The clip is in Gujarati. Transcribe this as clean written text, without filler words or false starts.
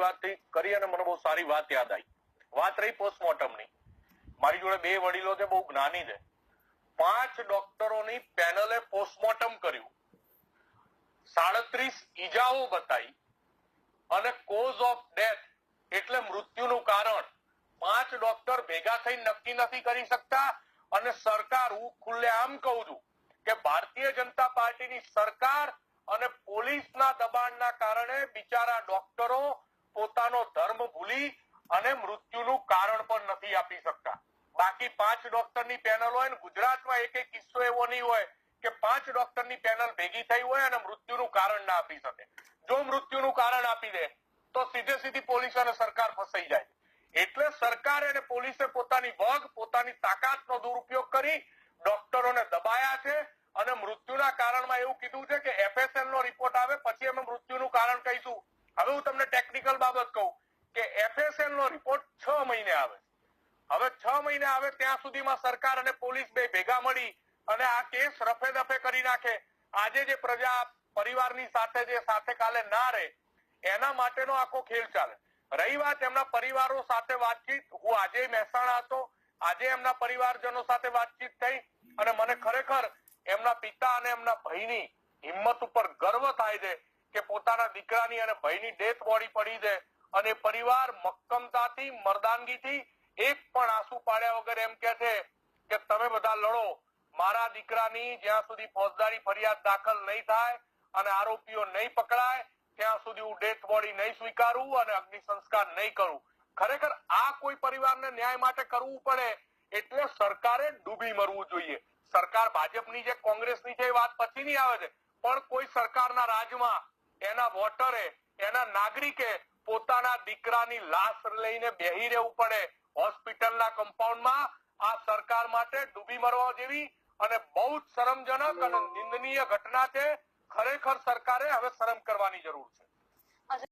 વાત કરી અને મને બહુ સારી વાત યાદ આવી. વાત રહી પોસ્ટમોર્ટમની. મારી જોડે બે વડીલો છે, બહુ જ્ઞાની છે. 5 ડોક્ટરોની પેનલે પોસ્ટમોર્ટમ કર્યું, 37 ઈજાઓ બતાવી અને કોઝ ઓફ ડેથ એટલે મૃત્યુનું કારણ 5 ડોક્ટર ભેગા થઈ નક્કી નથી કરી શકતા. અને સરકાર, હું ખુલ્લેઆમ કહું છું કે ભારતીય જનતા પાર્ટીની સરકાર અને પોલીસના દબાણના કારણે બિચારા ડોક્ટરો પોતાનો ધર્મ ભૂલી અને મૃત્યુનું કારણ પણ નથી આપી શકતા. બાકી 5 ડોક્ટરની પેનલ હોય ને ગુજરાતમાં એક કિસ્સો એવો નહીં હોય કે 5 ડોક્ટરની પેનલ ભેગી થઈ હોય અને મૃત્યુનું કારણ ના આપી શકે. જો મૃત્યુનું કારણ આપી દે તો સીધી પોલીસ અને સરકાર ફસાઈ જાય. એટલે સરકાર અને પોલીસે પોતાની વગ, પોતાની તાકાતનો દુરુપયોગ કરી ડોક્ટરોને દબાયા છે અને મૃત્યુના કારણમાં એવું કીધું છે કે FSL નો રિપોર્ટ આવે પછી અમે મૃત્યુનું કારણ કહીશું. હવે હું તમને ટેકનિકલ બાબત કહું કે FSL નો રિપોર્ટ 6 મહિને આવે. હવે 6 મહિને આવે ત્યાં સુધીમાં સરકાર અને પોલીસ બે ભેગા મળી અને આ કેસ રફે દફે કરી નાખે. આજે જે પ્રજા પરિવારની સાથે જે સાથે કાલે ના રહે એના માટેનો આખો ખેલ ચાલે. રહી વાત એમના પરિવારો સાથે વાતચીત, હું આજે મહેસાણા હતો, આજે એમના પરિવારજનો સાથે વાતચીત થઈ અને મને ખરેખર એમના પિતા અને એમના ભાઈની હિંમત ઉપર ગર્વ થાય છે કે પોતાના દીકરાની અને ભાઈની ડેથ બોડી પડી છે અને પરિવાર મક્કમતાથી, મર્દાનગીથી એક પણ આંસુ પાડ્યા વગર એમ કે છે કે તમે બધા લડો, મારા દીકરાની જ્યાં સુધી ફોજદારી ફરિયાદ દાખલ નહીં થાય અને આરોપીઓ નહીં પકડાય ત્યાં સુધી હું ડેથ બોડી નહીં સ્વીકારું અને અગ્નિ સંસ્કાર નહીં કરું. ખરેખર આ કોઈ પરિવારને ન્યાય માટે કરવું પડે એટલે સરકારે ડૂબી મરવું જોઈએ. સરકાર ભાજપની છે, કોંગ્રેસની છે એ વાત પછીની આવે છે, પણ કોઈ સરકારના રાજમાં એના વોટરે, એના નાગરિકે પોતાના દીકરાની લાશ લઈને બેહી રહેવું પડે હોસ્પિટલના કમ્પાઉન્ડમાં, આ સરકાર માટે ડૂબી મરવા જેવી અને બહુ જ શરમજનક અને નિંદનીય ઘટના છે. ખરેખર સરકારે હવે શરમ કરવાની જરૂર છે.